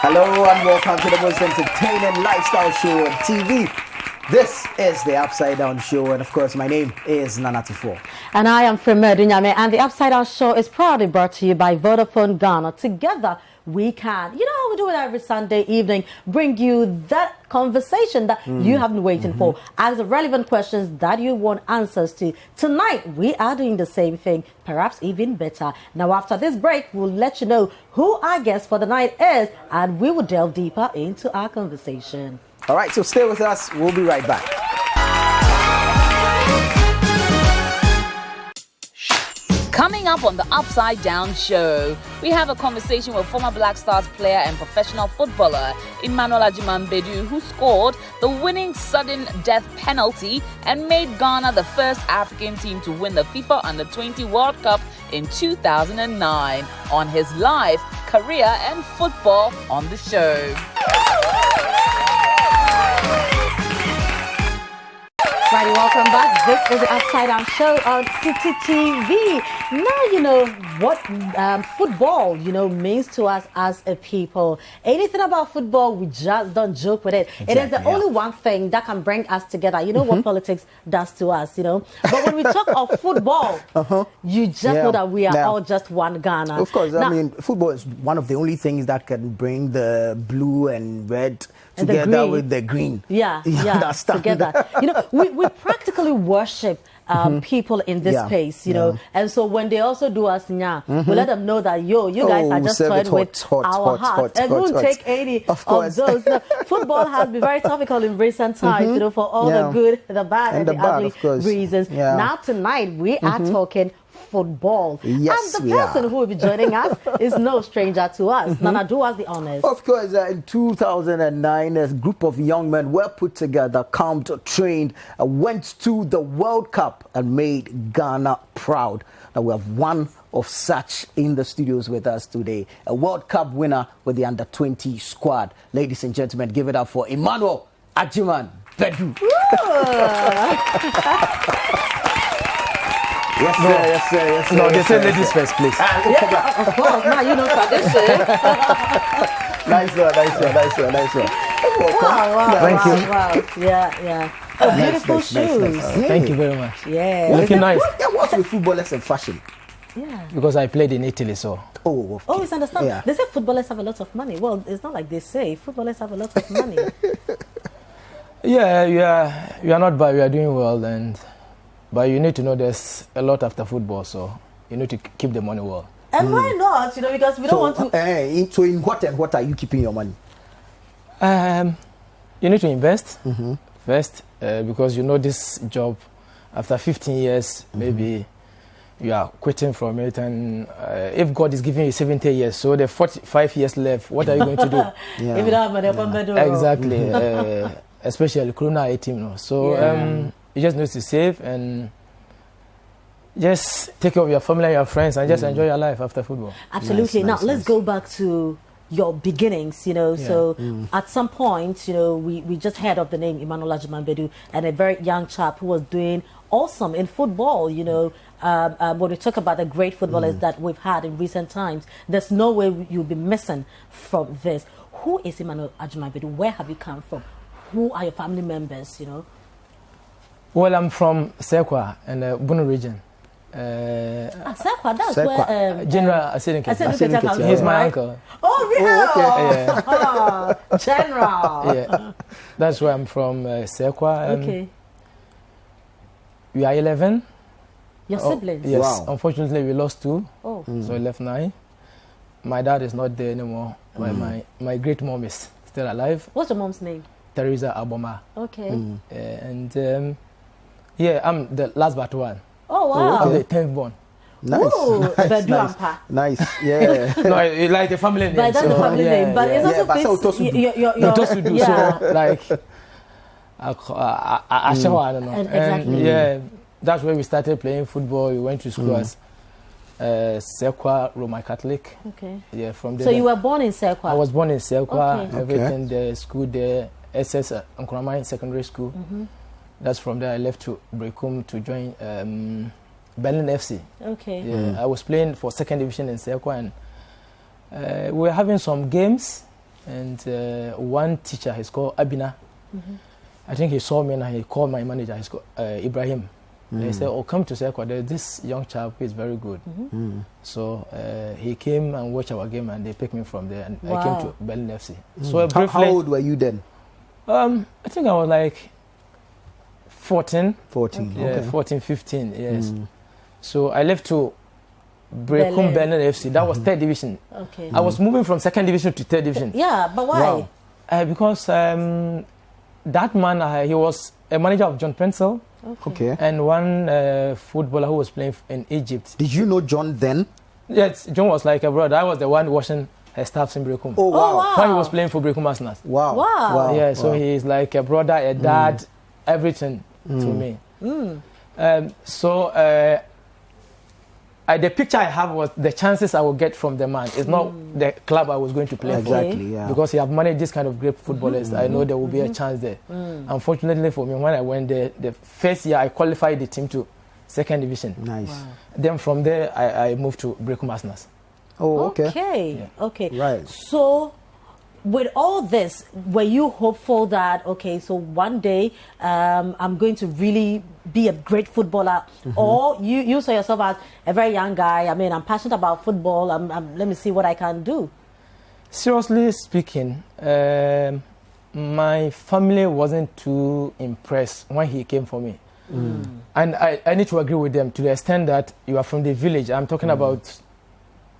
Hello and welcome to the most entertaining lifestyle show on TV. This is the Upside Down Show, and of course, my name is Nana Tufo. And I am Frema Dunyame, and the Upside Down Show is proudly brought to you by Vodafone Ghana. Together, we can. You know how we do it every Sunday evening, bring you that conversation that you have been waiting for. Ask the relevant questions that you want answers to. Tonight, we are doing the same thing, perhaps even better. Now, after this break, we'll let you know who our guest for the night is, and we will delve deeper into our conversation. All right, so stay with us. We'll be right back. Coming up on the Upside Down Show, we have a conversation with former Black Stars player and professional footballer Agyemang Badu, who scored the winning sudden death penalty and made Ghana the first African team to win the FIFA Under-20 World Cup in 2009, on his life, career and football on the show. Righty, welcome back. This is the Upside Down Show on Citi TV. Now you know what football, means to us as a people. Anything about football, we just don't joke with it. Exactly, it is the only one thing that can bring us together. You know what politics does to us, But when we talk of football, you just know that we are all just one Ghana. Of course, I mean, football is one of the only things that can bring the blue and red together with the green. Yeah, together. We practically worship people in this space, and so when they also do us we let them know that you guys are just toying with our hearts, and we won't take any of those. Football has been very topical in recent times, for all the good, the bad, and the ugly reasons. Now tonight we are talking football. Yes, and the person who will be joining us is no stranger to us. Nana, do us the honors. Of course, in 2009, a group of young men were put together, camped, trained, went to the World Cup and made Ghana proud. Now we have one of such in the studios with us today, a World Cup winner with the Under-20 squad. Ladies and gentlemen, give it up for Agyemang Badu. Yes, sir. No, they say ladies first, please. Of course. Now you know tradition. Nice one. Wow. Thank you. Wow. Yeah. Oh, beautiful shoes. Nice. Thank you very much. Yeah. Looking nice. What's with footballers and fashion? Yeah. Because I played in Italy, so. Oh, it's understand. Yeah. They say footballers have a lot of money. Well, it's not like they say. Footballers have a lot of money. Yeah, we are not bad. We are doing well, but you need to know there's a lot after football, so you need to keep the money well. And why not? Because we don't want to. So in what and what are you keeping your money? You need to invest first, because this job, after 15 years, maybe you are quitting from it, and if God is giving you 70 years, so the 45 years left, what are you going to do? If you don't have money, exactly. Especially Corona 18, so you just need to save and just take care of your family and your friends and just enjoy your life after football. Absolutely. Now let's go back to your beginnings, So at some point, we just heard of the name Agyemang Badu, and a very young chap who was doing awesome in football, when we talk about the great footballers that we've had in recent times, there's no way you'll be missing from this. Who is Agyemang Badu? Where have you come from? Who are your family members, Well, I'm from Sekwa in the Bunu region. Sekwa, that's where... General Asidin. He's my uncle. Oh, really? Oh, okay. General. Yeah. That's where I'm from, Sekwa. Okay. We are 11. Your siblings? Yes. Wow. Unfortunately, we lost 2. Oh. So we left 9. My dad is not there anymore. My great mom is still alive. What's your mom's name? Teresa Aboma. Okay. And I'm the last but one. Oh, wow. I'm the 10th born. Nice. Ooh, nice. Yeah. No, like the family name. But that's the family name. But it's also Tosudu. So like, I don't know. Exactly. And that's where we started playing football. We went to school as Sekwa Roman Catholic. Okay. Yeah, from there. So you were born in Sekwa? I was born in Sekwa. Okay. Everything there, school there, SS Nkrumah Secondary School. That's from there I left to Brekum to join Berlin FC. Okay. Yeah, I was playing for second division in Sekwa, and we were having some games, And one teacher, he's called Abina. I think he saw me and he called my manager, he's called Ibrahim. They said, oh, come to Sekwa, there's this young chap who is very good. So he came and watched our game and they picked me from there and I came to Berlin FC. So briefly, how old were you then? I think I was like 14. 14, Yeah, okay. 14, 15, yes. So I left to Berlin FC. That was third division. Okay. I was moving from second division to third division. Yeah, but why? Wow. Because that man, he was a manager of John Pencil. Okay. And one footballer who was playing in Egypt. Did you know John then? Yes, John was like a brother. I was the one watching her staffs in Brekum. Oh, wow. When he was playing for Brekum Arsenal. Wow. Wow. Yeah, so he's like a brother, a dad, everything to me. The picture I have was the chances I would get from the man. It's not the club I was going to play for. Exactly, yeah. Because he have managed this kind of great footballers. I know there will be a chance there. Unfortunately for me, when I went there, the first year I qualified the team to second division. Nice. Wow. Then from there, I moved to Brekum Arsenal. Oh, okay. Okay. Okay. Right. So, with all this, were you hopeful that, okay, so one day I'm going to really be a great footballer? Or you saw yourself as a very young guy, I mean, I'm passionate about football, let me see what I can do? Seriously speaking, my family wasn't too impressed when he came for me. And I need to agree with them to the extent that you are from the village. I'm talking about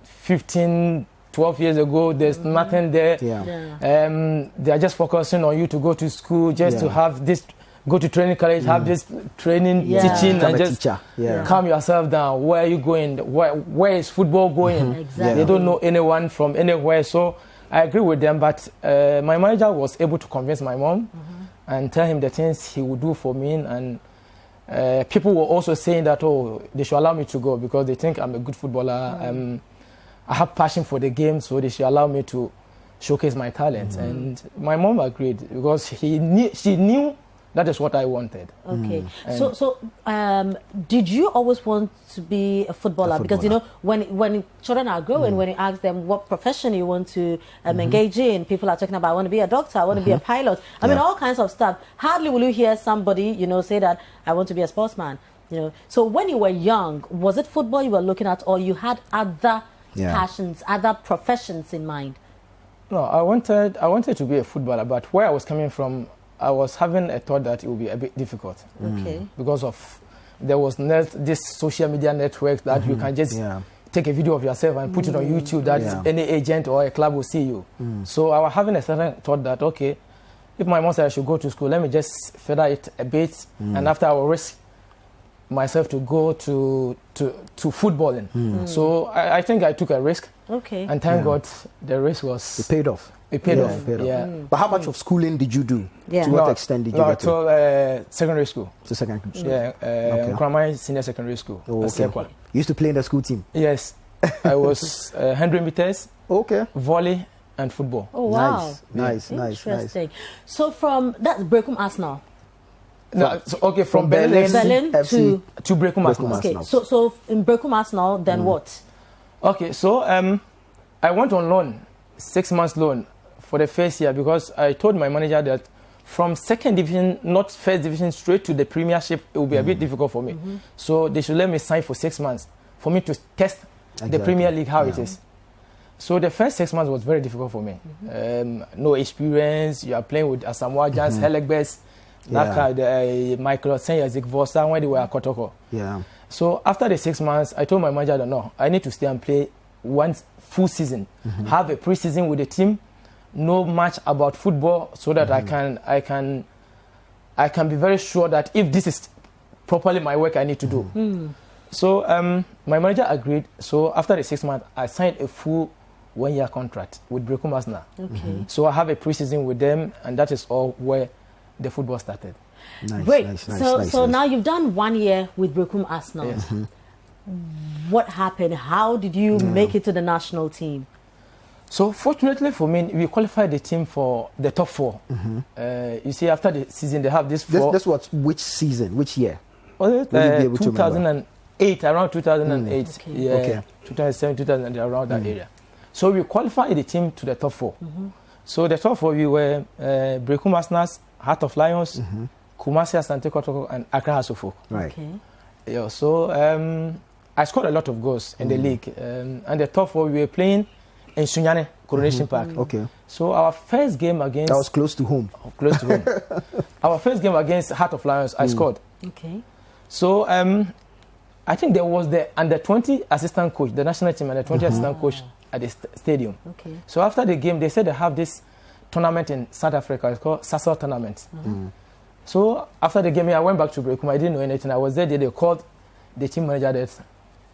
15, 12 years ago, there's nothing there. They are just focusing on you to go to school, just to have this, go to training college, have this training, teaching, and just calm yourself down. Where are you going? Where is football going? Exactly. They don't know anyone from anywhere. So I agree with them, but my manager was able to convince my mom and tell him the things he would do for me. And people were also saying that, oh, they should allow me to go because they think I'm a good footballer. I have passion for the game, so they should allow me to showcase my talent. And my mom agreed because she knew that is what I wanted. Okay. So did you always want to be a footballer? Because, you know, when children are growing, when you ask them what profession you want to engage in, people are talking about, I want to be a doctor, I want to be a pilot. I mean, all kinds of stuff. Hardly will you hear somebody, you know, say that I want to be a sportsman. You know, so when you were young, was it football you were looking at, or you had other passions, other professions in mind? No, I wanted to be a footballer, but where I was coming from, I was having a thought that it would be a bit difficult. Okay. Because of there was this social media network that you can just take a video of yourself and put it on YouTube that any agent or a club will see you. So I was having a certain thought that, okay, if my mom said I should go to school, let me just feather it a bit, and after I will risk myself to go to footballing. So I think I took a risk. Okay. And thank God the risk was... It paid off. It paid off. But how much of schooling did you do? To what extent did you get to? Secondary school. To secondary school. Yeah, Kramai Senior Secondary School. Oh, okay. You used to play in the school team? Yes. I was 100 meters, volley, and football. Oh, wow. Nice. Interesting. So from that's Brekum Arsenal. No, from Berlin to Brekum Arsenal. Okay, so in Brekum Arsenal, then what? Okay, so I went on loan, 6 months loan for the first year because I told my manager that from second division, not first division, straight to the premiership, it will be a bit difficult for me. So they should let me sign for 6 months for me to test the Premier League, how it is. So the first 6 months was very difficult for me. No experience, you are playing with Asamoah Gyan's Helegbes, Michael Osen, Vosa when they were at Kotoko. So after the 6 months, I told my manager that no, I need to stay and play one full season, have a pre-season with the team, know much about football, so that I can be very sure that if this is properly my work, I need to do. So my manager agreed. So after the 6 months, I signed a full 1 year contract with Brekum Arsenal. So I have a pre-season with them, and that is all where the football started. Great. So now you've done 1 year with Brekum Arsenal. Yes. What happened? How did you make it to the national team? So fortunately for me, we qualified the team for the top four. You see, after the season, they have this four. This was which season? Which year? 2008, around 2008. Okay. 2007, 2008, around that area. So we qualified the team to the top four. So the top four we were Brekum Arsenals, Heart of Lions, Kumasi Asante Kotoko, and Accra House of Folk. Right. Okay. Yeah, so I scored a lot of goals in the league. And the top four we were playing in Sunyane, Coronation Park. Okay. So our first game against... That was close to home. Close to home. Our first game against Heart of Lions, I scored. Okay. So I think there was the under-20 assistant coach, the national team under-20 assistant coach at the stadium. Okay. So after the game, they said they have this tournament in South Africa. It's called Sasol Tournament. So after the game, I went back to Brekum. I didn't know anything. I was there. They called the team manager that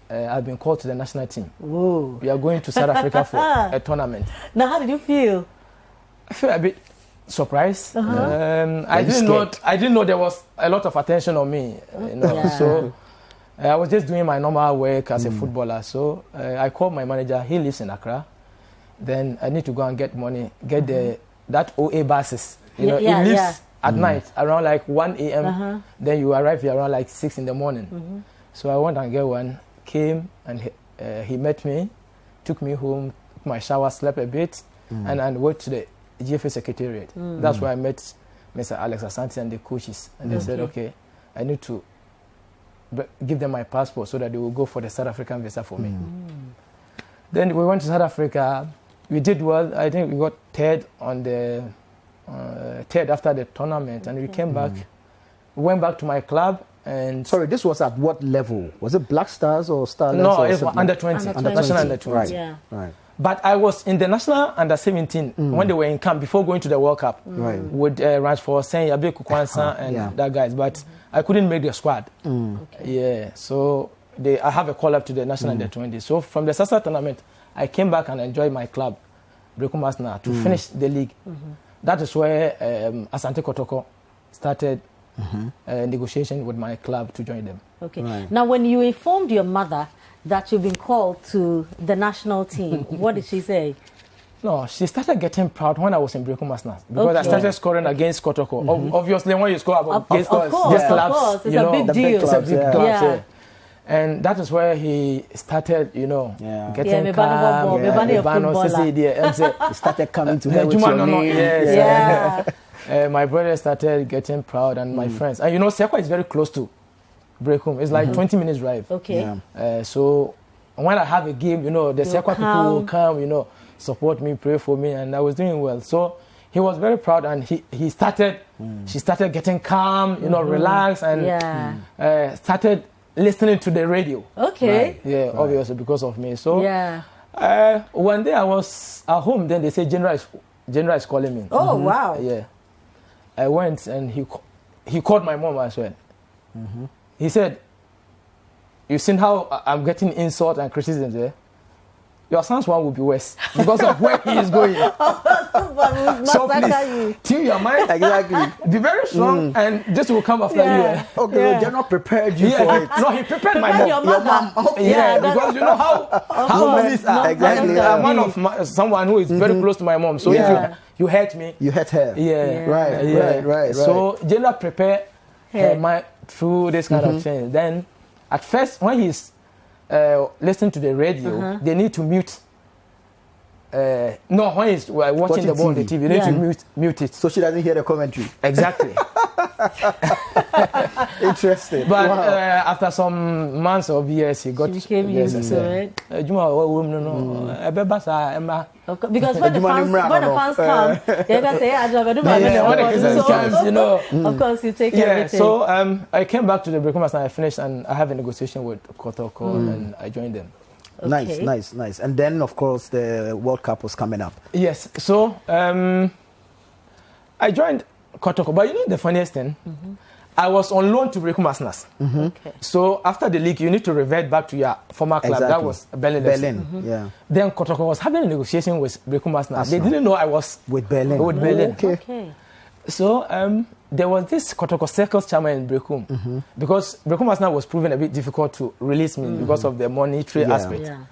I've been called to the national team. Whoa. We are going to South Africa for a tournament. Now, how did you feel? I feel a bit surprised. I didn't know there was a lot of attention on me. You know? Yeah. So I was just doing my normal work as a footballer. So I called my manager. He lives in Accra. Then I need to go and get money, get that OA buses. You know, it leaves at night around like 1 a.m. Then you arrive here around like 6 in the morning. So I went and get one. Came and he met me, took me home, took my shower, slept a bit, and went to the GFA Secretariat. That's where I met Mr. Alex Asante and the coaches. And they said, okay, I need to give them my passport so that they will go for the South African visa for me. Then we went to South Africa. We did well. I think we got third on the third after the tournament, and we came back. Went back to my club. And sorry, this was at what level? Was it Black Stars or Starlets? No, or it was under 20. National under 20. Right. Yeah. Right. But I was in the national under 17 when they were in camp before going to the World Cup with Rashford, Sen Yabe Kukwansa and that guys. But I couldn't make the squad. Yeah, so I have a call up to the national under 20. So from the Sasa tournament, I came back and enjoyed my club, Brekum Arsenal, to finish the league. That is where Asante Kotoko started negotiation with my club to join them. Okay. Right. Now, when you informed your mother that you've been called to the national team, what did she say? No, she started getting proud when I was in Brekum Arsenal because I started scoring against Kotoko. Obviously, when you score against clubs, it's a big deal. It's a big club. And that is where he started, getting calm. He started coming to her with your name. My brother started getting proud and my friends. And Sekwa is very close to Brekum. It's like 20 minutes drive. Okay. So when I have a game, the Sekwa people will come, support me, pray for me, and I was doing well. So he was very proud and she started getting calm, relaxed and started listening to the radio. Okay. Right. Obviously because of me. So one day I was at home, then they said General is calling me. Oh, wow. Yeah. I went and he called my mom as well. He said, "You've seen how I'm getting insult and criticism there? Your son's one will be worse because of where he is going. So please, tune your mind. Exactly. Be very strong and this will come after you." Okay, they're not prepared you for it. No, he prepared my mom. Your mom. Okay. Because you know how movies are. Exactly. I'm one of someone who is very close to my mom. So if you hurt me, you hurt her. Right. So General prepared her mind through this kind of thing. Then at first when he's listening to the radio, they need to mute. When he's watching the ball on the TV, they need to mute it. So she doesn't hear the commentary. Exactly. Interesting. But after some months or years, he became used to it. Because when the fans come, they can say, of course, you take everything. So I came back to the Brekum Arsenal, I finished, and I have a negotiation with Kotoko, and I joined them. Okay. Nice. And then, of course, the World Cup was coming up. Yes. So I joined Kotoko. But the funniest thing? I was on loan to Brekum Arsenal. Okay. So after the league, you need to revert back to your former club. Exactly. That was Berlin. Yeah. Then Kotoko was having a negotiation with Brekum Arsenal. They didn't know I was with Berlin. Okay. So there was this Kotoko Circles chairman in Brekum because Brekum Arsenal was proven a bit difficult to release me because of the monetary aspect. Yeah.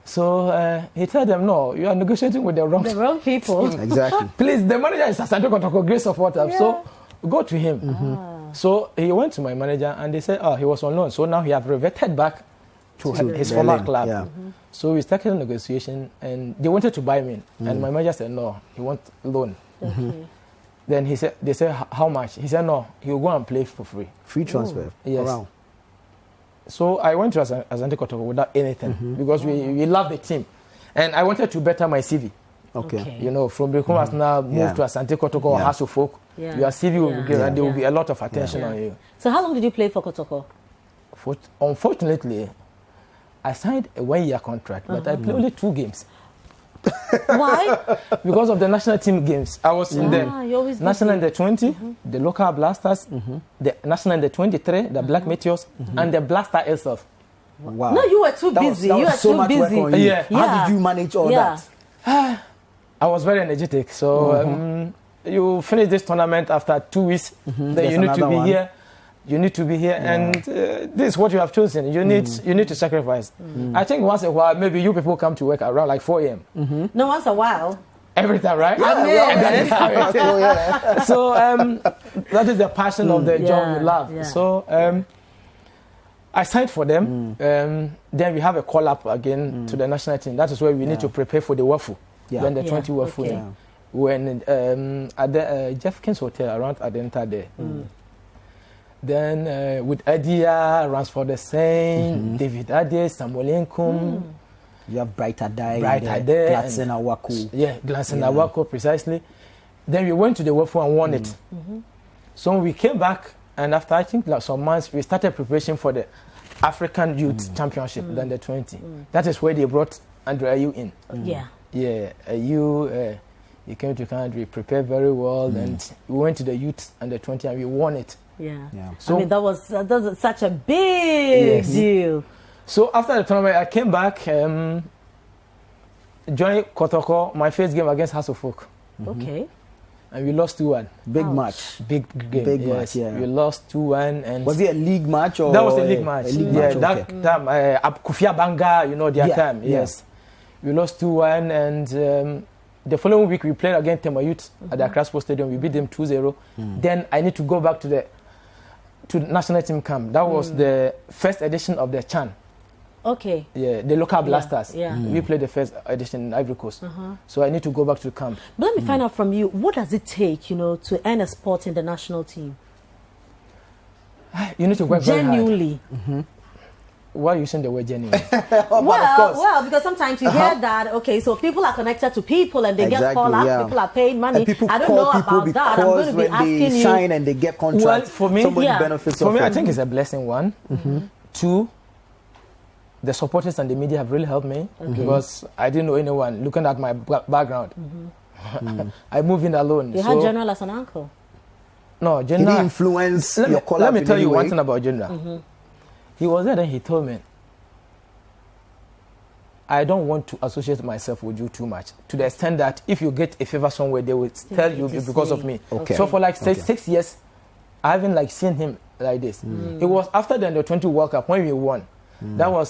So he told them, "No, you are negotiating with the wrong people." Exactly. Please, the manager is Asante Kotoko, great supporter. Yeah. So go to him. So he went to my manager and they said, "Oh, he was on loan. So now he have reverted back to his former club. Yeah. So we started a negotiation, and they wanted to buy me, and my manager said no, he wants loan. Then they said how much? He said no, he will go and play for free. Free transfer. Yes. Around. So I went to Asante Kotoko without anything because we love the team, and I wanted to better my CV. Okay. You know, from Bekum Arsenal, move to Asante Kotoko or House of Folk, your CV will be given, and there will be a lot of attention on you. So how long did you play for Kotoko? Unfortunately, I signed a 1-year contract, but I played only 2 games. Why? Because of the national team games. I was in the national under 20, the local blasters, the national under 23, the Black Meteors, and the blaster itself. Wow. No, you were too busy. That You were was so too much work busy. on you. Yeah. How did you manage all that? I was very energetic. So you finish this tournament after 2 weeks, then you need to be here. You need to be here, and this is what you have chosen. You need to sacrifice. I think once in a while, maybe you people come to work around like 4 a.m. No, once a while. Every time, right? Yeah. So that is the passion of the job you love. Yeah. So I signed for them. Then we have a call up again to the national team. That is where we need to prepare for the Wafu. When the 20 Wafu. Okay. When at the Jeff King's Hotel around Adenta there. Then with Adia, Ransford the Same, David Ade, Samuel Nkum. You have Brighter Day, Gladson Awako. Yeah, Gladson Awako, precisely. Then we went to the Wafu and won it. So we came back, and after I think like some months, we started preparation for the African Youth Championship, then the 20. That is where they brought Andre Ayew in. Yeah. Yeah, Ayew, he came to Canada, we prepared very well, and we went to the youth and the 20, and we won it. Yeah. So, I mean, that was such a big deal. So after the tournament, I came back, joined Kotoko, my first game against House of Folk. Okay. And we lost 2-1. Big match. Big game. Big match, yeah. We lost 2-1. And was it a league match or? That was a league match. A league match, that time, Kufia Banga, you know, their time. Yes. We lost 2-1, and the following week we played against Tema Youth at the Accra Sports Stadium. We beat them 2-0. Then I need to go back to the national team camp. That was the first edition of the Chan. Okay. Yeah, the local blasters. Yeah. We played the first edition in Ivory Coast. So I need to go back to the camp. But let me find out from you, what does it take, you know, to earn a spot in the national team? You need to work very hard. Genuinely. Why are you using the word genuine? Well, because sometimes you hear that, okay, so people are connected to people and they get called up, people are paid money. And people I don't call know people about that. I'm going to be asking they you. sign and they get contracts. Well, for me, somebody benefits for of me, it. I think it's a blessing, 1. 2, the supporters and the media have really helped me because I didn't know anyone looking at my background. I moved in alone. You had General as an uncle? No, Did General. he influence your call up? Let me tell you one one thing about General. He was there and he told me, I don't want to associate myself with you too much, to the extent that if you get a favor somewhere, they will tell you because of me. Okay. So for like 6 years, I haven't like seen him like this. It was after the Under-20 World Cup when we won. That was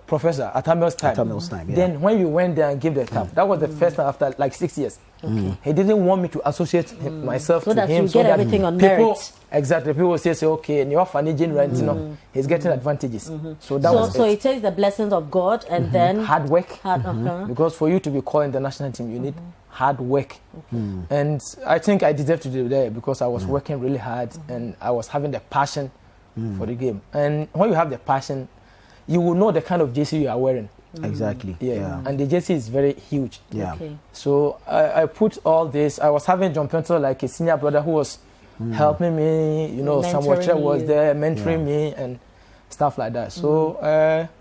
Professor Atamel's time. Then when we went there and gave the cup, that was the first time after like 6 years. He didn't want me to associate myself so to him. So that everything on merit. Exactly. People say, okay, and you're funny, you know, he's getting advantages. So that was it takes the blessings of God and then hard work. Because for you to be called in the national team, you need hard work. And I think I deserve to do that because I was working really hard and I was having the passion for the game. And when you have the passion, you will know the kind of jersey you are wearing. Exactly. Yeah. And the jersey is very huge. Yeah. Okay. So I put all this. I was having John Pinto like a senior brother who was helping me. You know, Samuel Che was there mentoring me and stuff like that. So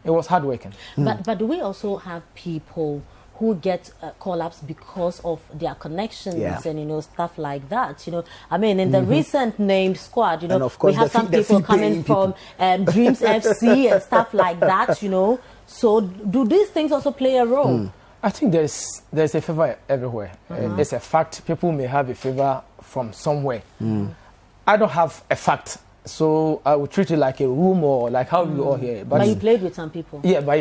it was hard working. But do we also have people who get call-ups because of their connections and, you know, stuff like that? You know, I mean, in the recent named squad, you know, we have some people coming from Dreams FC and stuff like that, you know. So do these things also play a role? I think there's a favor everywhere. It's a fact. People may have a favor from somewhere. I don't have a fact. So I would treat it like a room or like how you all here. But you played with some people. Yeah, but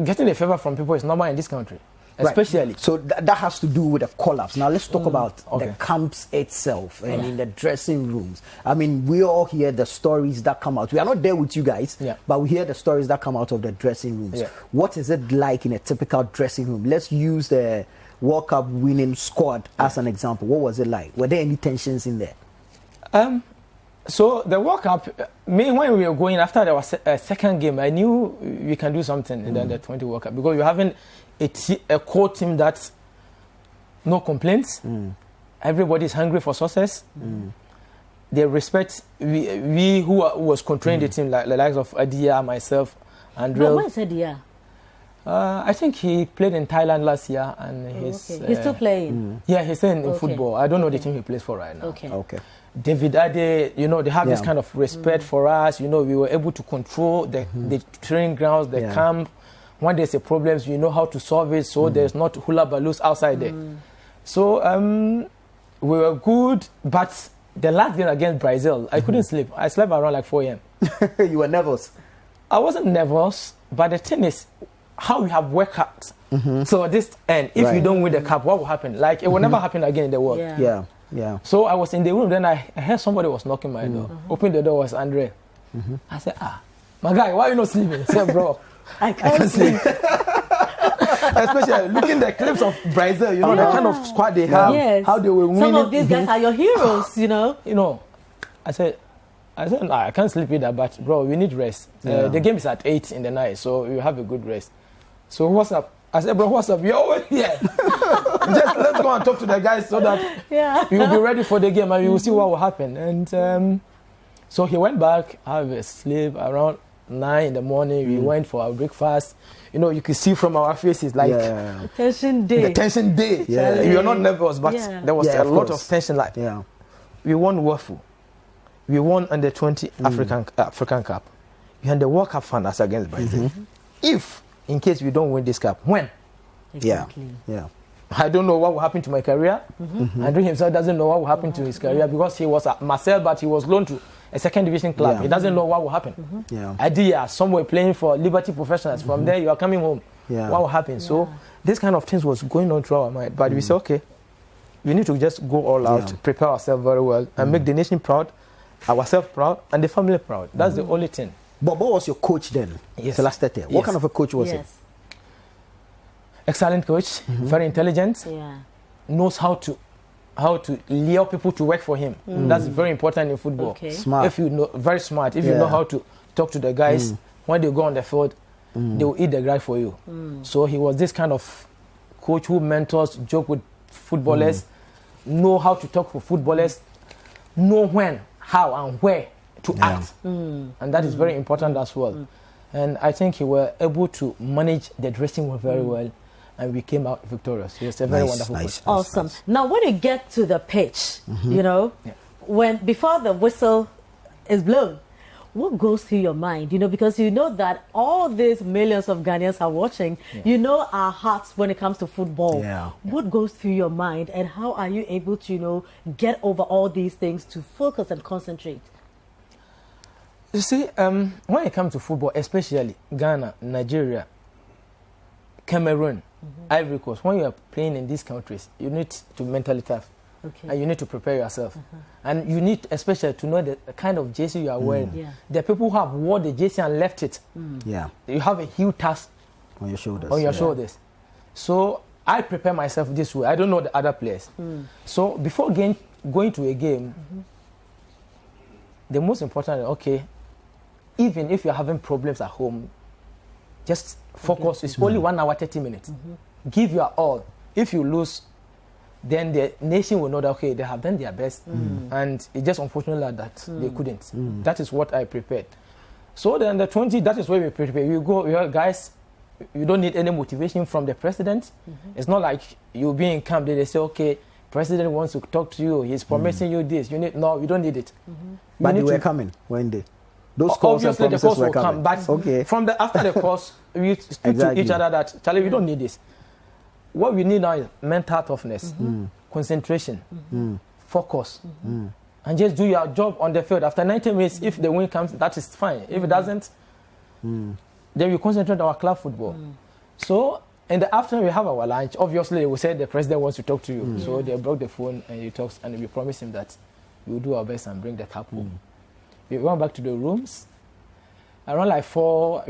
getting a favor from people is normal in this country. especially. Right. So that has to do with the collapse. Now let's talk about the camps itself and in the dressing rooms. I mean, we all hear the stories that come out. We are not there with you guys, but we hear the stories that come out of the dressing rooms. What is it like in a typical dressing room? Let's use the World Cup winning squad as an example. What was it like? Were there any tensions in there? So the World Cup, when we were going after our second game, I knew we can do something in the Under 20 World Cup because you're having a core team that's no complaints. Everybody is hungry for success. They respect we who was controlling the team, like the likes of Adia, myself, and But where's Adia? I think he played in Thailand last year, and he's still playing. Yeah, he's in football. I don't know the team he plays for right now. Okay. David Ade, you know, they have this kind of respect for us. You know, we were able to control the training grounds, the camp. When there's a problem, you know how to solve it, so there's not hula baloos outside there. So we were good, but the last game against Brazil, I couldn't sleep. I slept around like 4 a.m. You were nervous? I wasn't nervous, but the thing is, how we have worked hard. So this end, if you don't win the cup, what will happen? Like, it will never happen again in the world. Yeah. So I was in the room, then I heard somebody was knocking my door. Opened the door, was Andre. I said, my guy, why are you not sleeping? He said, bro, I can't sleep. Especially looking at the clips of Brazil, you know, the kind of squad they have, how they were winning. Some of these guys are your heroes, you know. You know, I said, nah, I can't sleep either, but bro, we need rest. The game is at 8 in the night, so you have a good rest. So what's up? I said, bro, what's up? You're always here. Just let's go and talk to the guys so that we will be ready for the game and we will see what will happen. And so he went back, have a sleep around 9 in the morning. We went for our breakfast. You know, you could see from our faces like the tension day. The tension day. We were not nervous, but there was a lot of tension. Like we won WAFU. We won under 20 African Cup. We had the World Cup finals against Brazil. If in case we don't win this cup, when? Exactly. Yeah. I don't know what will happen to my career. Andre himself doesn't know what will happen to his career because he was at Marseille, but he was loaned to a second division club. He doesn't know what will happen. Idea, somewhere playing for Liberty Professionals. From there, you are coming home. What will happen? So this kind of things was going on through our mind. But we said, okay, we need to just go all out, prepare ourselves very well, and make the nation proud, ourselves proud, and the family proud. That's the only thing. But what was your coach then? Celastete. What kind of a coach was he? Excellent coach, very intelligent, knows how to lure people to work for him. That's very important in football. Smart. If you know, very smart. If you know how to talk to the guys, when they go on the field, they will eat the guy for you. So he was this kind of coach who mentors, joke with footballers, know how to talk to footballers, know when, how, and where to act. And that is very important as well. And I think he were able to manage the dressing room very well. And we came out victorious. He was a very wonderful coach. Awesome. Now, when you get to the pitch, you know, before the whistle is blown, what goes through your mind? You know, because you know that all these millions of Ghanaians are watching. You know our hearts when it comes to football. What goes through your mind, and how are you able to, you know, get over all these things to focus and concentrate? You see, when it comes to football, especially Ghana, Nigeria, Cameroon, Ivory Coast, when you are playing in these countries, you need to be mentally tough. And you need to prepare yourself. And you need especially to know the kind of jersey you are wearing. The people who have worn the jersey and left it, you have a huge task on your shoulders. Shoulders. So I prepare myself this way. I don't know the other players. So before going to a game, the most important, even if you're having problems at home, just focus. It's only 1 hour, 30 minutes. Give your all. If you lose, then the nation will know that, they have done their best. And it's just unfortunate that they couldn't. That is what I prepared. So then the 20, that is where we prepare. We go, guys, you don't need any motivation from the president. It's not like you'll be in camp, they say, president wants to talk to you, he's promising you this. No, we don't need it. But they were coming when they... Those calls obviously the calls will come, but from after the calls, we speak to each other that, Charlie, we don't need this. What we need now is mental toughness, concentration, focus, and just do your job on the field. After 90 minutes, if the win comes, that is fine. If it doesn't, then we concentrate on our club football. So In the afternoon, we have our lunch. Obviously, they will say the president wants to talk to you. So they broke the phone and he talks, and we promised him that we will do our best and bring the cup home. We went back to the rooms. Around like 4,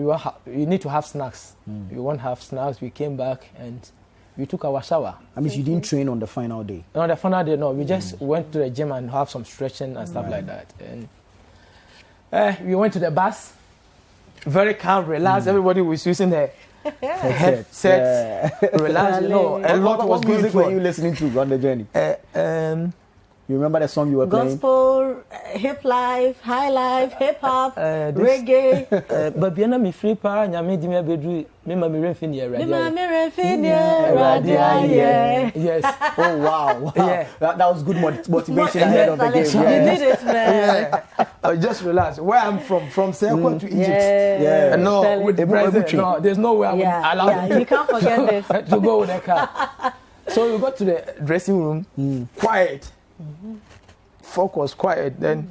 we need to have snacks. We won't have snacks. We came back and we took our shower. I mean, you didn't train on the final day? On the final day, no. We just went to the gym and have some stretching and stuff like that. And we went to the bus. Very calm, relaxed. Everybody was using the headsets. Relaxed, you know. A lot was going on. What were you listening to on the journey? You remember the song you were playing? Gospel, hip life, high life, hip hop, reggae. Babiana mi free pa nyame di me bedru me ma mi renfi ne radio. Me ma mi renfi ne radio. Yes. Oh wow. Yeah. That was good motivation ahead of the game. You need it, man. Just relax. Where I'm from Sequoia to Egypt. Yeah. No, with the president. No, there's no way I would allow you. You can't forget this. to go with the car. So we got to the dressing room, quiet. Focus, quiet. Then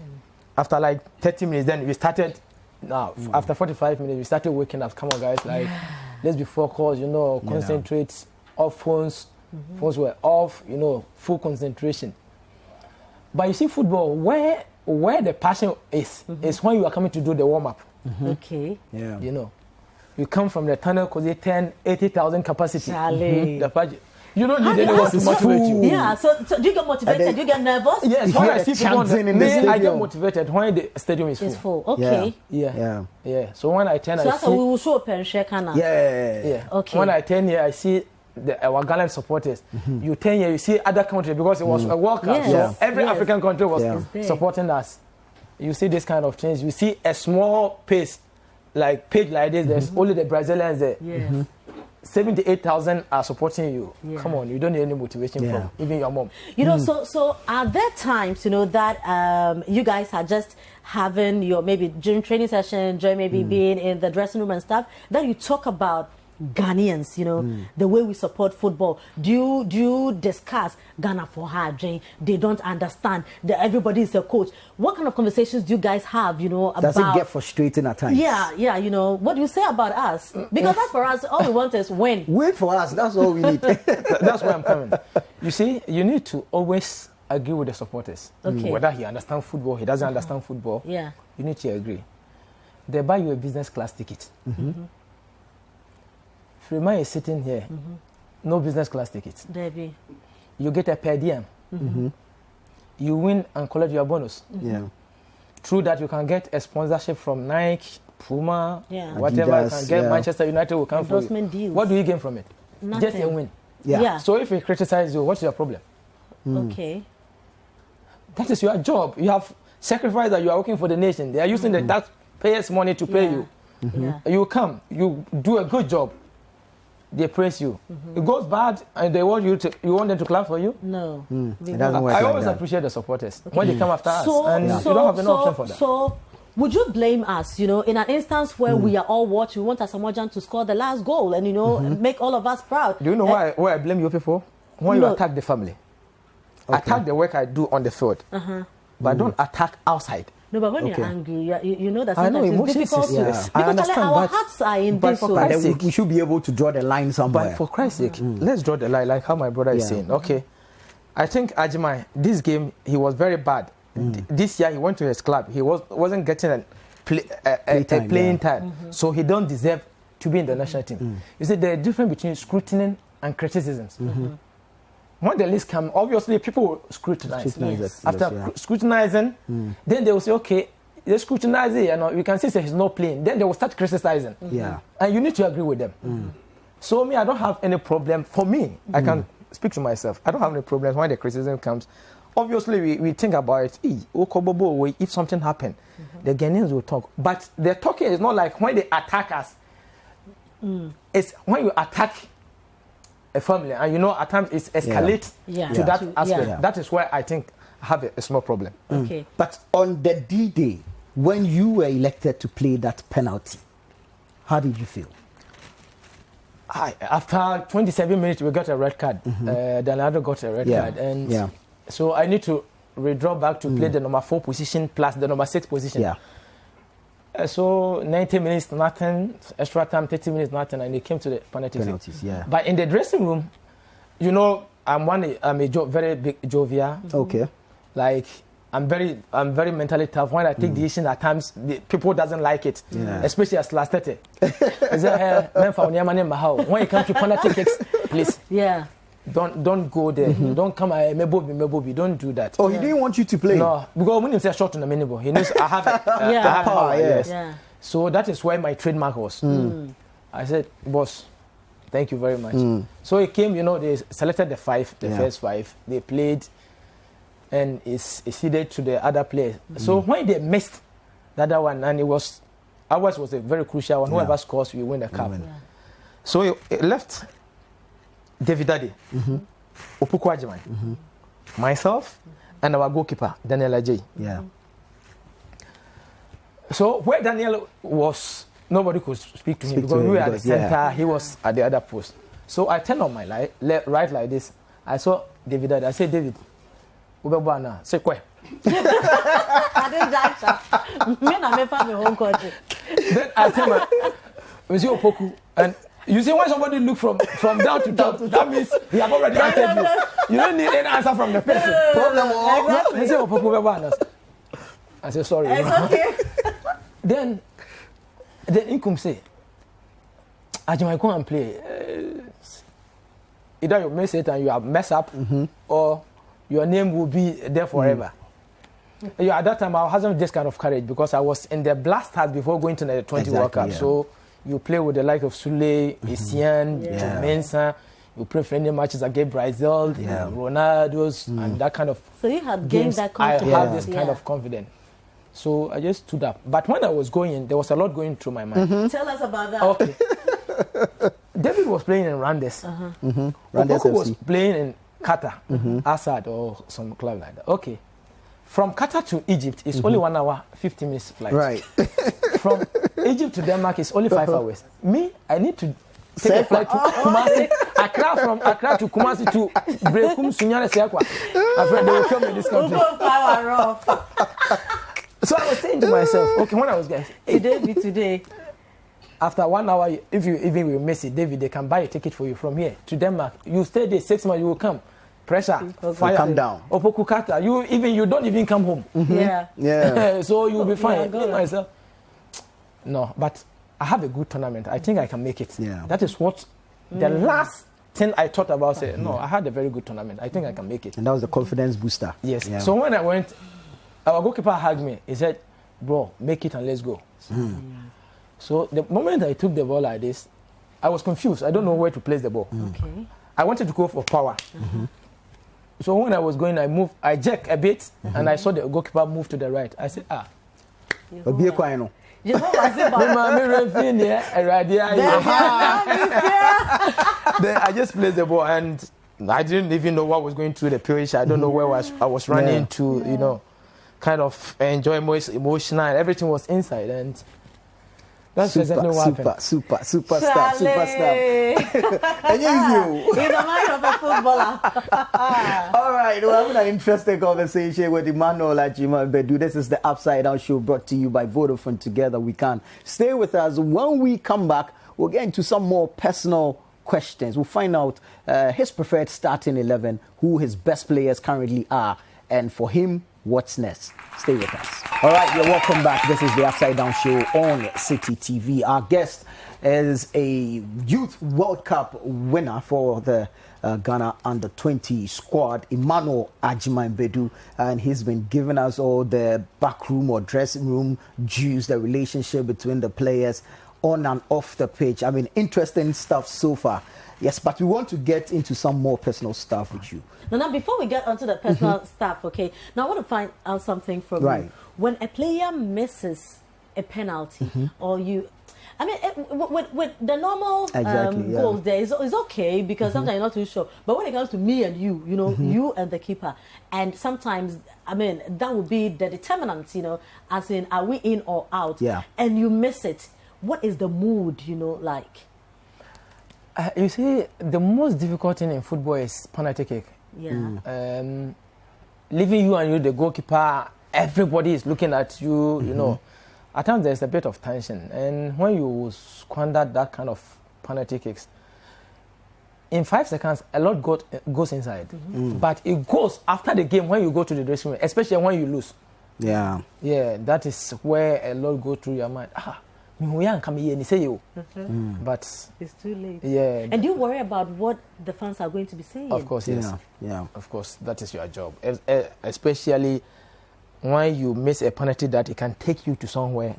after like 30 minutes, then we started. Now after 45 minutes, we started waking up. Come on, guys, like let's be focused. You know, concentrate. Off phones. Phones were off. You know, full concentration. But you see, football, where the passion is when you are coming to do the warm up. Okay. Yeah. You know, you come from the tunnel because they 80,000 capacity. Charlie. You don't need anyone to motivate you. Yeah, so do you get motivated? Do you get nervous? Yes, when I see people in the stadium, I get motivated when the stadium is full. It's full, okay. Yeah. So when I turn, so I that's see... how we will show up and share kind of. Yeah. Okay. When I turn here, I see our gallant supporters. You turn here, you see other countries because it was a World Cup. Yes. So every African country was supporting us. You see this kind of change. You see a small page like this. There's only the Brazilians there. Yes. 78,000 are supporting you. Come on, you don't need any motivation from even your mom. You know, so are there times, you know, that you guys are just having your maybe during training session, during maybe being in the dressing room and stuff, that you talk about Ghanaians, you know, the way we support football? Do you discuss Ghana for her, Jane? They don't understand that everybody is a coach. What kind of conversations do you guys have, you know, about... Does it get frustrating at times? Yeah, you know, what do you say about us? Because that for us, all we want is win. Win for us, that's all we need. That's where I'm coming. You see, you need to always agree with the supporters. Okay. Whether he understands football, he doesn't understand football. Yeah. You need to agree. They buy you a business class ticket. Freeman is sitting here, no business class tickets. Debbie. You get a per diem. You win and collect your bonus. Yeah. Through that, you can get a sponsorship from Nike, Puma, whatever. Adidas, you can get Manchester United will come for you. Deals. What do you gain from it? Nothing. Just a win. Yeah. So if we criticize you, what's your problem? Okay. That is your job. You have sacrificed that you are working for the nation. They are using the taxpayers' money to pay you. You come, you do a good job. They praise you. It goes bad, and you want them to clap for you? No. It doesn't work I like always that. appreciate the supporters when they come after us, and you don't have an option for that. So, would you blame us, you know, in an instance where we are all watching, we want Asamoah to score the last goal and, you know, make all of us proud? Do you know why I blame you people? When you attack the family. Attack the work I do on the field, but don't attack outside. No, but when you're angry, you know that I know, sometimes it's difficult emotions, to... I Because understand, our but- hearts are in but this. for So. Christ's Then sake. we should be able to draw the line somewhere. But for Christ's sake, let's draw the line, like how my brother is saying. Okay, I think Agyemang, this game, he was very bad. This year, he went to his club. He wasn't getting a playing time. So he don't deserve to be in the national team. You see, the difference between scrutiny and criticisms. When the list comes, obviously people will scrutinize. After scrutinizing, then they will say, okay, they scrutinize it, and we can see that he's not playing. Then they will start criticizing. And you need to agree with them. So me, I don't have any problem. For me, I can speak to myself. I don't have any problems when the criticism comes. Obviously, we think about it. If something happened, the Ghanaians will talk. But the talking is not like when they attack us. It's when you attack a family, and you know at times it's escalate to that aspect. That is where I think I have a small problem. Okay. But on the D-Day, when you were elected to play that penalty, how did you feel? After 27 minutes, we got a red card. Leonardo got a red card, and so I need to redraw back to play the number 4 position plus the number 6 position. So 90 minutes, nothing. Extra time, 30 minutes, nothing. And they came to the penalties. Yeah. But in the dressing room, you know, I'm very big jovial. Okay. Like I'm very mentally tough. When I take decisions, at times people doesn't like it, especially as last 30. When it comes to penalty kicks, please. Yeah. Don't go there. Don't come. Maybe don't do that. Oh, he didn't want you to play. No, because when he says short on the mini ball, he knows I have it. I have power. Yes. Yeah. So that is where my trademark was. I said, boss, thank you very much. So it came. You know, they selected the first five. They played, and it's ceded to the other players. So when they missed the other one, and ours was a very crucial one. Whoever scores, we win the cup. So it left David Daddy, Opoku Agyemang, myself, and our goalkeeper, Daniel Ajay. Yeah. So where Daniel was, nobody could speak to him because we were at the center, he was at the other post. So I turned on my right like this. I saw David Daddy. I said, David, Ubebana, say kwe. I didn't like that. Me na me family home country. Then I tell my Monsieur Opoku, and you see when somebody look from down to top, that means he have already answered you. You don't need any answer from the person. Problem all. Monsieur Opoku Ubebana. I said sorry. It's okay. Then Inkum say, Agyemang, come and play. Either you miss it and you have mess up, or your name will be there forever. Yeah, at that time, I wasn't this kind of courage because I was in the blasters before going to the 20 World Cup. Yeah. So you play with the like of Sule, Essien, Mensah. You play friendly matches against Brazil, Ronaldo's, and that kind of. So you had gained that confidence. I had this kind of confidence. So I just stood up. But when I was going in, there was a lot going through my mind. Tell us about that. Okay. David was playing in Randes. Opoku was playing in Qatar, Assad or some club like that. Okay. From Qatar to Egypt is only 1 hour, 50 minutes flight. Right. From Egypt to Denmark is only 5 hours. Me, I need to take a flight to Kumasi. From Accra to Kumasi to Brekum, Sunyane, Siakwa. My friend, they will kill me in this country. So I was saying to myself, okay, when I was getting today. After 1 hour, if you even will miss it, David, they can buy a ticket for you from here to Denmark. You stay there 6 months, you will come. Pressure, fire, come down. Opoku Kata, you don't even come home. Yeah. So you'll be fine. Myself. No, but I have a good tournament. I think I can make it. Yeah. That is what the last thing I thought about. Say, no, I had a very good tournament. I think I can make it. And that was the confidence booster. Yes. Yeah. So when I went, our goalkeeper hugged me. He said, "Bro, make it and let's go." So the moment I took the ball like this, I was confused. I don't know where to place the ball. Okay. I wanted to go for power. So when I was going, I jerked a bit, and I saw the goalkeeper move to the right. I said, Then I just placed the ball, and I didn't even know what was going through the pitch. I don't know where I was running to, you know, kind of enjoy emotional, and everything was inside. And that's exactly what happened. Superstar. And He's the mind of a footballer. All right, we're having an interesting conversation with Emmanuel Agyemang Badu. This is the Upside Down Show brought to you by Vodafone. Together we can. Stay with us. When we come back, we'll get into some more personal questions. We'll find out his preferred starting 11, who his best players currently are, and for him, what's next. Stay with us. All right, you're welcome back. This is the Upside Down Show on Citi TV. Our guest is a Youth World Cup winner for the Ghana Under-20 squad, Emmanuel Agyemang Badu, and he's been giving us all the backroom or dressing room juice, the relationship between the players on and off the pitch. I mean, interesting stuff so far. Yes, but we want to get into some more personal stuff with you. Now, before we get onto the personal stuff, okay, now I want to find out something from you. When a player misses a penalty, or you, I mean, with the normal goals there, it's okay because sometimes you're not too sure. But when it comes to me and you, you know, you and the keeper, and sometimes, I mean, that would be the determinant, you know, as in, are we in or out? Yeah. And you miss it. What is the mood, you know, like? You see, the most difficult thing in football is penalty kick. Yeah. Leaving you and you, the goalkeeper, everybody is looking at you, you know. at times there's a bit of tension, and when you squander that kind of penalty kicks, in 5 seconds, a lot goes inside. But it goes after the game when you go to the dressing room, especially when you lose. Yeah. Yeah, that is where a lot go through your mind. But it's too late. Yeah. And do you worry about what the fans are going to be saying? Of course, yes. Yeah. Of course, that is your job. Especially when you miss a penalty that it can take you to somewhere,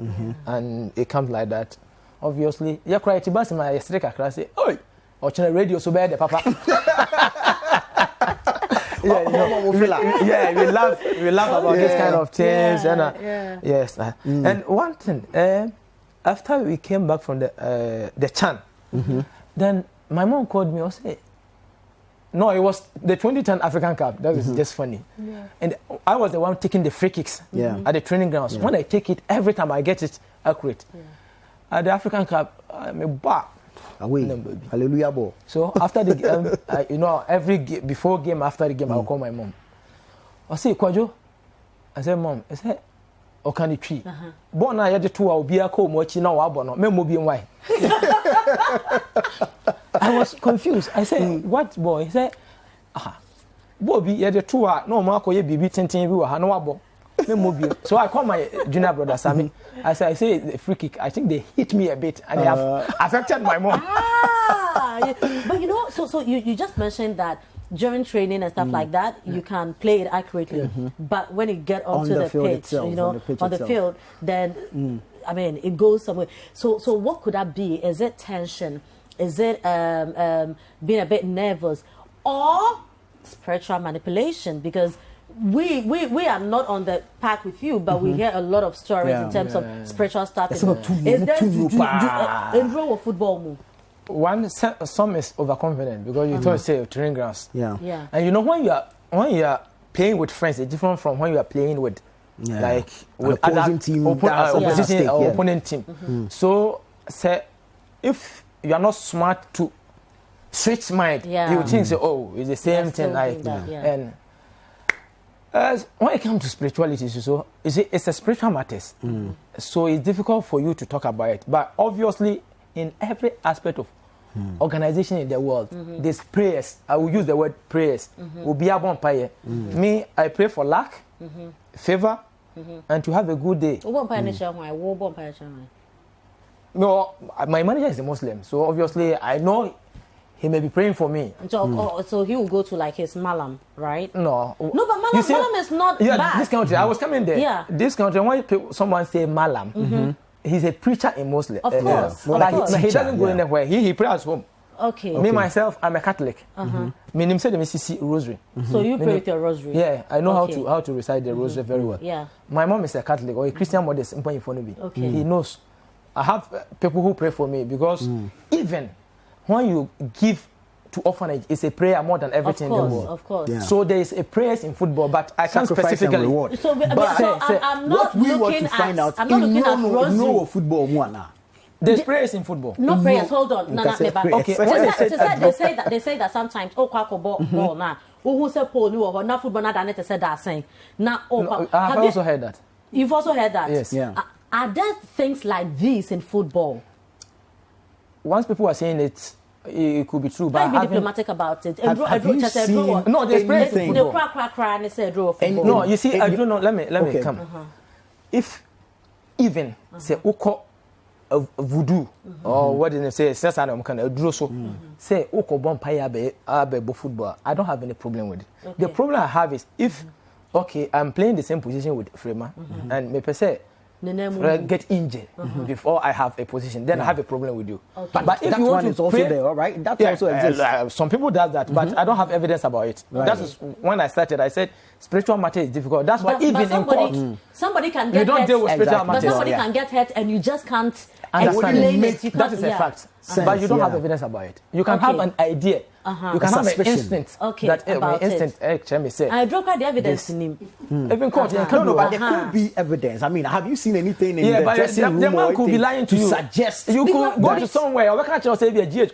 and it comes like that. Obviously, you're crying to bust my strike across. Say, oi, or channel radio so bad, papa. We laugh about this kind of things. Yes. And one thing, after we came back from the Chan, then my mom called me and said, no, it was the 2010 African Cup. That was just funny. And I was the one taking the free kicks at the training grounds. When I take it, every time I get it accurate. At the African Cup, I'm a bar. Hallelujah, ball. So after the game, before game, after the game, I'll call my mom. I say, Kwajo. I said, Mom, I said, Okani tree. Born I had the 2 I'll be a co mochi now, Abono, Memobi and why. I was confused. I said, what boy? He said, Bobby, you had the 2 no Marco, you be beaten, you were Hanoabo. So I call my junior brother Sammy. I say the free kick. I think they hit me a bit and they have affected my mom. But you know, so you just mentioned that during training and stuff like that, you can play it accurately. But when you get onto the pitch, itself, on the field, then I mean it goes somewhere. So what could that be? Is it tension? Is it being a bit nervous, or spiritual manipulation? Because we are not on the pack with you, but we hear a lot of stories in terms of spiritual stuff. Is there in real football move? Some is overconfident because you thought say training grounds. Yeah. And you know when you are playing with friends, it's different from when you are playing with like with opposing team, opponent team. So say if you are not smart to switch mind, you would think say, oh, it's the same thing. And when it comes to spirituality, so it's a spiritual matters. So it's difficult for you to talk about it. But obviously, in every aspect of organization in the world, there's prayers. I will use the word prayers. Will be a bonfire. Me, I pray for luck, favor, and to have a good day. No, my manager is a Muslim, so obviously I know he may be praying for me. So he will go to like his malam, right? No, but malam is not bad. This country, I was coming there. Yeah. This country, when someone say malam, he's a preacher in Muslim. Of course. He doesn't go anywhere. He prays home. Okay. Me myself, I'm a Catholic. Me name said the Mississippi rosary. So you pray with your rosary? Yeah, I know how to recite the rosary very well. Yeah. My mom is a Catholic or a Christian mother. Okay. He knows. I have people who pray for me because even when you give to orphanage, it's a prayer more than everything in the world. Of course. Yeah. So there is a prayers in football, but I can't specifically. So I'm not looking at. I'm not looking at rosary. No football one. There's prayers in football. No prayers. Hold on. Okay. They say that sometimes. Oh, ball now. Who say Paul? No, not football. Not that. They said that saying. Now, I've also heard that. You've also heard that. Yes. Yeah. Are there things like this in football? Once people are saying it could be true, but be diplomatic about it. Have you seen? No, there's prayers in football. No, you see, I don't know. Let me come. If even say Uko voodoo or what did they say? Say say Uko bompire be football. I don't have any problem with it. Okay. The problem I have is if I'm playing the same position with Frema and me per se get injured before I have a position, then I have a problem with you. Okay. But if that you want one to is also pray, there, right? That also exists. Some people does that, but I don't have evidence about it. Right. That is when I started. I said spiritual matter is difficult. That's why even in court, somebody can get you don't hurt. deal with spiritual matters. But somebody can get hurt, and you just can't explain it. That is a fact. But you don't have evidence about it. You can have an idea. You can have an instinct. That my instinct say. I drop out the evidence in him. Even court, no, but there could be evidence. I mean, have you seen anything in the dressing room? The man could be lying to you. Suggest you could go to somewhere. Or can't say be a GH,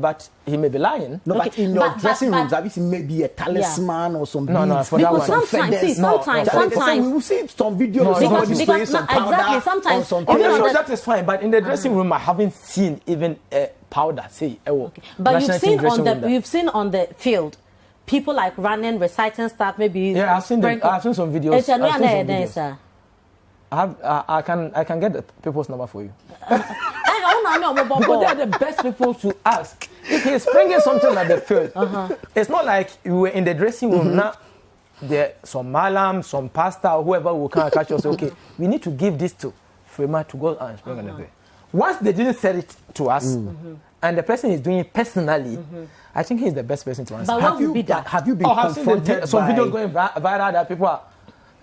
but he may be lying. No, but in your dressing rooms, have you seen maybe a talisman or something? No, for that one. Sometimes we see some videos. Somebody spraying some powder. Sometimes. That is fine, but in the dressing room, I haven't seen even powder. Say, but you've seen on the field, people like running, reciting stuff. Maybe I've seen some videos. I can get the people's number for you. Because they are the best people to ask. If he's bringing something at the field, it's not like you were in the dressing room now. There some malam, some pastor, or whoever will come and catch us. Okay, we need to give this to Frema to go and spring on the field. Once they didn't sell it to us, and the person is doing it personally, I think he's the best person to answer. But have you been confronted some videos going viral that people are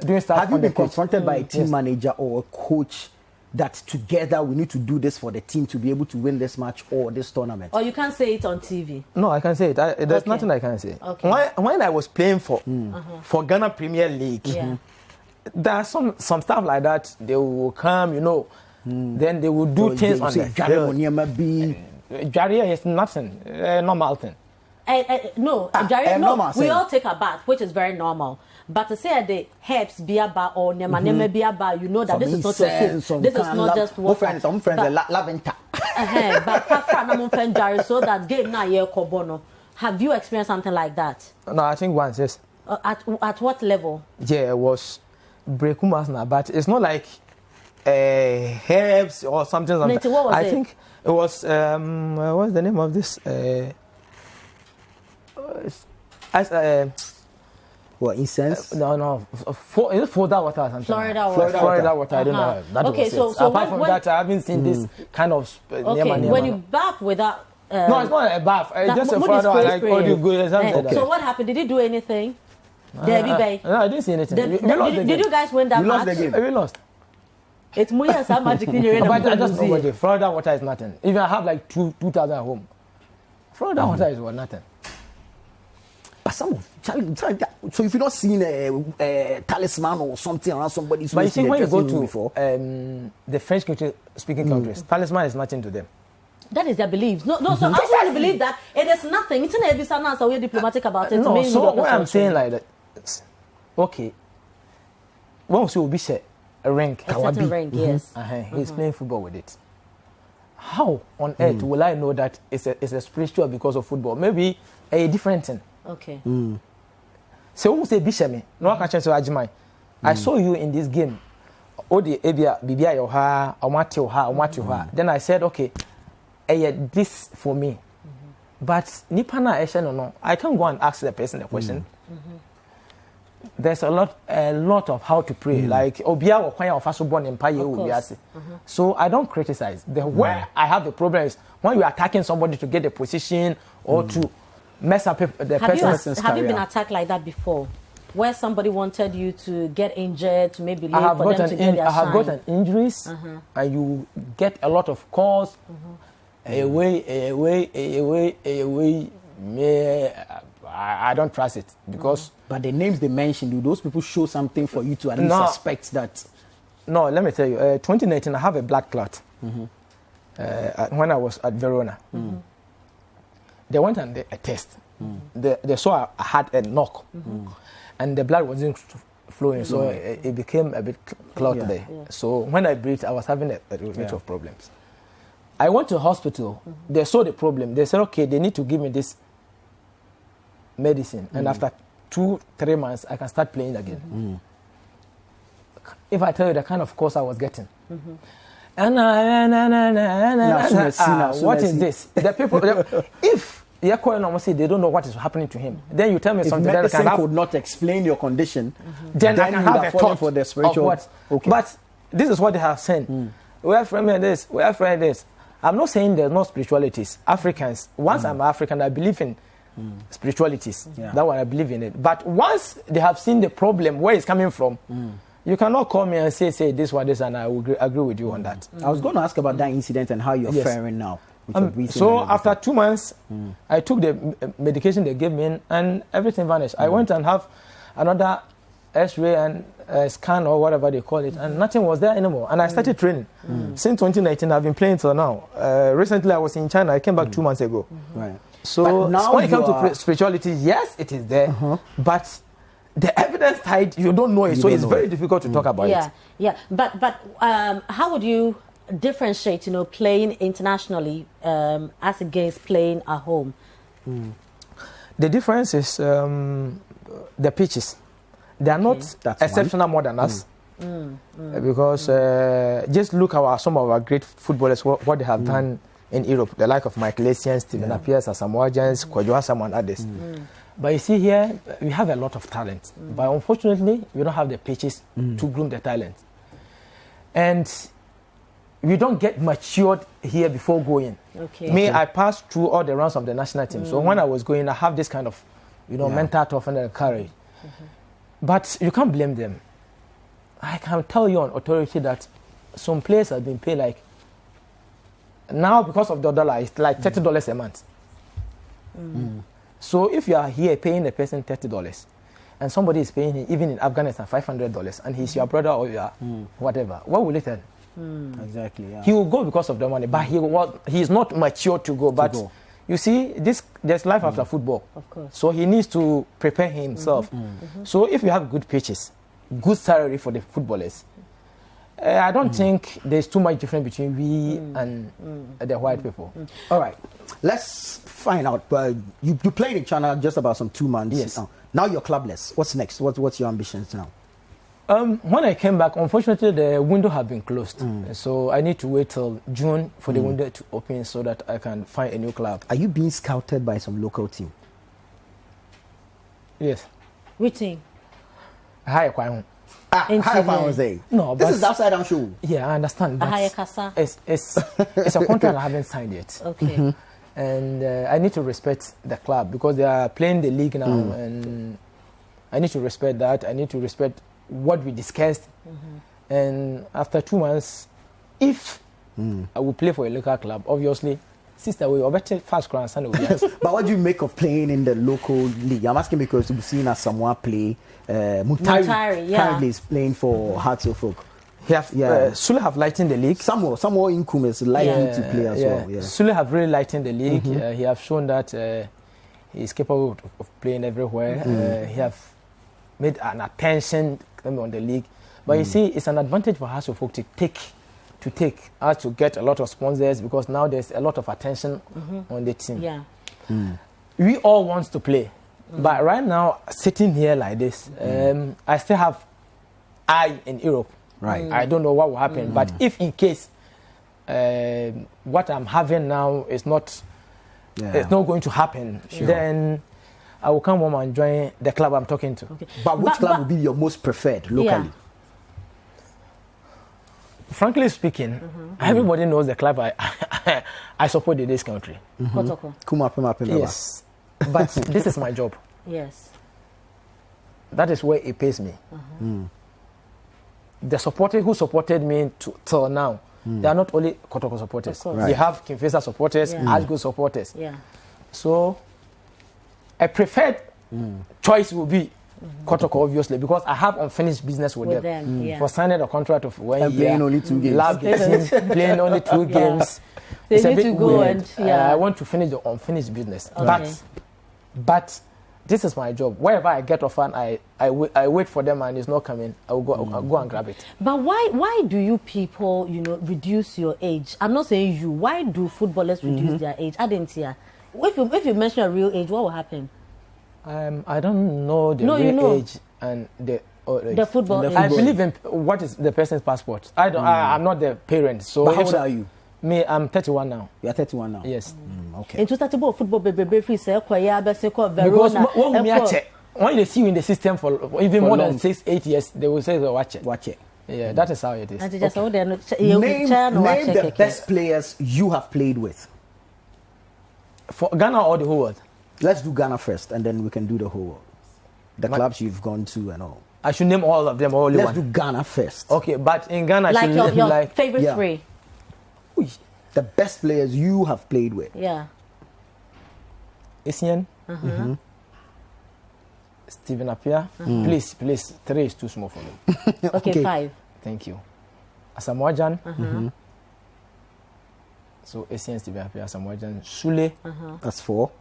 doing stuff? Have you been confronted by a team manager or a coach that together we need to do this for the team to be able to win this match or this tournament? Or you can't say it on TV? No, I can say it. There's nothing I can say. Okay. When I was playing for Ghana Premier League, there are some stuff like that. They will come, then they will do things on the field. Jaria is nothing, normal thing. We all take a bath, which is very normal. But to say the herbs be about or nema be about, that this is not a soup. This is not just water. Some friends lavender. But Jari, so that game now year kobono. Have you experienced something like that? No, I think once, yes. At what level? Yeah, it was Brekumasna, but it's not like herbs or something like that. What was I think it was what's the name of this? What, incense? No. Is it Florida water or something? Florida water. I don't know. That okay, was so apart from that, I haven't seen this kind of. When you bath without. No, it's not a bath. It's just a Florida like all you good. So what happened? Did he do anything? No, I didn't see anything. Did you guys win that match? Lost the game. We lost. It's more than magic in your But I just know what Florida water is nothing. If I have like 2,000 at home, Florida water is what nothing. But so if you're not seeing a talisman or something around somebody, but you see when you go to the French speaking countries, talisman is nothing to them. That is their beliefs. No. So I want to believe that it is nothing. It's an ABC so we're diplomatic about it. No, so what I'm saying like that. Okay. Once you will be set. A ring. A certain ring, yes. He's playing football with it. How on earth will I know that it's a spiritual because of football? Maybe a different thing. Okay. So who say Bishame? No, I can't say Agyemang. I saw you in this game. Then I said, okay, this for me. But no, I can't go and ask the person the question. There's a lot of how to pray. Like Obia or Kwaya of Asobon Empire. So I don't criticize. Where I have the problem is when you're attacking somebody to get a position or to mess up the person's career. Have you been attacked like that before? Where somebody wanted you to get injured, to maybe leave for them to get their shine? I have gotten injuries, and you get a lot of calls. Away. I don't trust it because. But the names they mentioned, do those people show something for you to at least suspect that? No, let me tell you. 2019, I have a blood clot. When I was at Verona, they went and did a test. They saw I had a knock, and the blood wasn't flowing, so it became a bit clot there. Yeah. So when I breathed, I was having a bit of problems. I went to hospital. They saw the problem. They said, okay, they need to give me this medicine, and after 2-3 months, I can start playing again. If I tell you the kind of course I was getting, what is this? The people, if they don't know what is happening to him, then you tell me something that medicine could not explain your condition, then I can have a thought for the spiritual. Of what? But this is what they have said. We are friends this. We are friends this. I'm not saying there's no spiritualities. Africans. Once I'm African, I believe in spiritualities. That one I believe in it. But once they have seen the problem where it's coming from, You cannot call me and say this one, this, and I will agree with you on that. I was going to ask about that incident and how you're faring now. So after 2 months, I took the medication they gave me and everything vanished. I went and have another X-ray and scan or whatever they call it, and nothing was there anymore. And I started training. Since 2019, I've been playing till now. Recently, I was in China. I came back 2 months ago. Right. So now when it comes to spirituality, yes, it is there, but the evidence side, you don't know it, so it's very difficult to talk about it. Yeah. But how would you differentiate, playing internationally as against playing at home? The difference is the pitches. They are not exceptional more than us. Because just look at some of our great footballers, what they have done in Europe, the like of Michael Essien, Stephen Appiah, Asamoah Gyan, Kwadwo Asam and others. But you see here, we have a lot of talent. But unfortunately, we don't have the pitches to groom the talent. And we don't get matured here before going. I passed through all the rounds of the national team. So when I was going, I have this kind of, mental toughness and courage. But you can't blame them. I can tell you on authority that some players have been paid like, now because of the dollar, it's like $30 a month. So if you are here paying the person $30 and somebody is paying him, even in Afghanistan, $500 and he's your brother or your whatever, what will it earn? Exactly. Yeah. He will go because of the money, but he is not mature to go. But you see, there's life after football. Of course. So he needs to prepare himself. So if you have good pitches, good salary for the footballers, I don't think there's too much difference between we and the white people. All right, let's find out. You played in China just about some 2 months. Yes. Now you're clubless. What's next? What's your ambitions now? When I came back, unfortunately, the window had been closed. So I need to wait till June for the window to open so that I can find a new club. Are you being scouted by some local team? Yes. Which team? Hi, no, this is the Upside Down show. Yeah, I understand. But it's a contract I haven't signed yet. Okay. And I need to respect the club because they are playing the league now, and I need to respect that. I need to respect what we discussed. And after 2 months, if I will play for a local club, obviously, sister, we are better fast cross. But what do you make of playing in the local league? I'm asking because we've seen as someone play. Muntari currently is playing for Hearts of Oak. Sule have lightened the league. Somewhere Nkum is likely to play as well. Yeah. Sule have really lightened the league. He have shown that he is capable of playing everywhere. He have made an attention on the league. But you see, it's an advantage for Hearts of Oak to get a lot of sponsors because now there's a lot of attention on the team. Yeah. We all want to play. But right now, sitting here like this, I still have eye in Europe. Right. I don't know what will happen. But if in case what I'm having now is not going to happen, then I will come home and join the club I'm talking to. Okay. But which club would be your most preferred locally? Yeah. Frankly speaking, everybody knows the club I support in this country. Yes. But this is my job. Yes. That is where it pays me. The supporters who supported me till now, they are not only Kotoko supporters. Right. You have Kinfesa supporters, Asgo supporters. Yeah. So a preferred choice will be Kotoko, obviously, because I have unfinished business with them. For signing a contract of 1 year. Playing only 2 games. Love the team, playing only 2 games. They it's need a bit to go weird. and I want to finish the unfinished business. Okay. But this is my job. Wherever I get offered, I wait for them and it's not coming. I'll go and grab it. But why do you people, reduce your age? I'm not saying you. Why do footballers reduce their age? I didn't hear. If you mention a real age, what will happen? I don't know the real age and the football age. I believe in what is the person's passport. I'm not the parent. So but how old are you? Me, I'm 31 now. You are 31 now? Yes. Okay. In 2000 football, baby, free say because when they see you in the system for even more than 6-8 years, they will say, watch it. Watch it. Yeah, that is how it is. Name the best players you have played with. For Ghana or the whole world? Let's do Ghana first, and then we can do the whole world. The clubs you've gone to and all. I should name all of them, or only Let's one? do Ghana first. Okay, but in Ghana, I Like should your like favorite Yeah. 3. The best players you have played with. Yeah. Essien, Stephen Appiah. Please, 3 is too small for me. Okay, 5. Thank you. Asamoah Gyan. So Essien, Stephen Appiah, Asamoah Gyan, Sule, That's 4.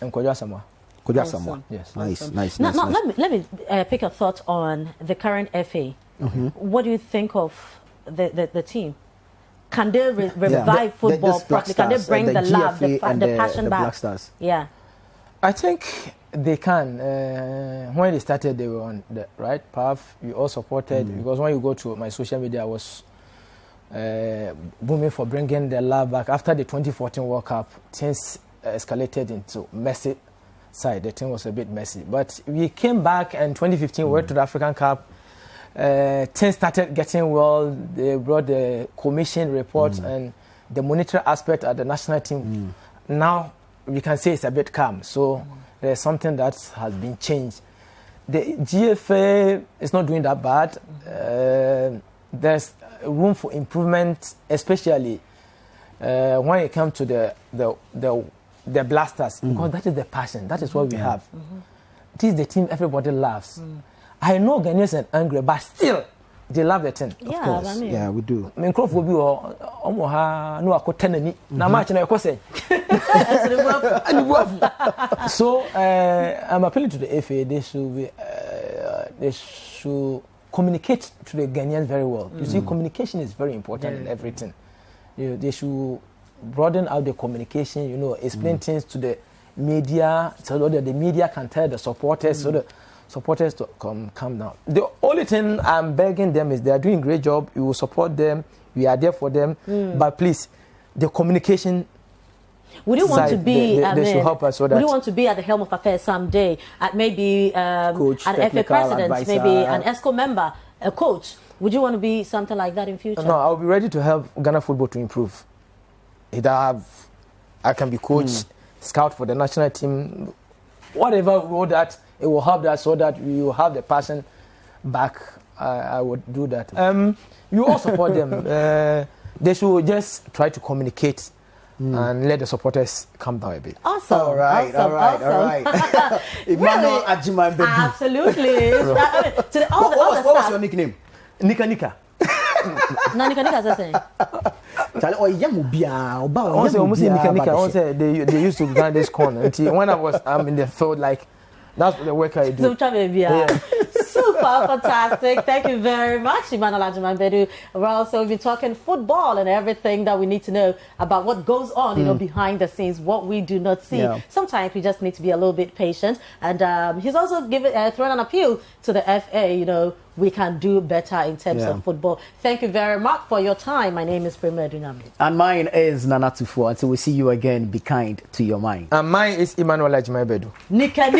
and Kwadwo Asamoah. Kwadwo Awesome. Asamoah. Yes. Nice. Now, let me pick a thought on the current FA. What do you think of the team? Can they revive football this Black properly? Can they Stars, bring the love, GFA and the passion the back? Black Stars. Yeah. I think they can. When they started, they were on the right path. We all supported, because when you go to my social media, I was booming for bringing the love back. After the 2014 World Cup, things escalated into messy side. The team was a bit messy. But we came back, and 2015 we went to the African Cup. Things started getting well. They brought the commission report and the monetary aspect at the national team. Now we can say it's a bit calm. So there's something that has been changed. The GFA is not doing that bad. There's room for improvement, especially when it comes to the blasters, because that is the passion. That is what we have. This is the team everybody loves. I know Ghanaians are angry, but still, they love the team. Yeah, Of course. I mean, Yeah, we do. I mean, Crawford will be no ako tenani. Na match na yako say. So I'm appealing to the FA. They should communicate to the Ghanaians very well. You see, communication is very important in everything. They should broaden out the communication. Explain things to the media so that the media can tell the supporters, so the supporters to come down. The only thing I'm begging them is they are doing a great job. We will support them. We are there for them. But please, the communication. Would you want side, to be? they should help us so that. Would you want to be at the helm of affairs someday? At maybe Coach, an FA technical president, advisor. maybe an ESCO member, a coach. Would you want to be something like that in future? No, I'll be ready to help Ghana football to improve. I can be coach, scout for the national team, whatever role that it will help that, so that we will have the passion back. I would do that. You all support them. They should just try to communicate and let the supporters calm down a bit. Awesome. All right. Emmanuel Agyemang Badu. Absolutely. What was your nickname? Nika. No, Nika saying. They used to grind this corner until when I'm in the field, like that's the work I do. Super fantastic. Thank you very much, Emmanuel Agyemang Badu. We're also been talking football and everything that we need to know about what goes on, behind the scenes, what we do not see. Yeah. Sometimes we just need to be a little bit patient. And he's also thrown an appeal to the FA. We can do better in terms of football. Thank you very much for your time. My name is Prima Dunami. And mine is Nana Tufo. Until we see you again, be kind to your mind. And mine is Emmanuel Agyemang Badu. Nika.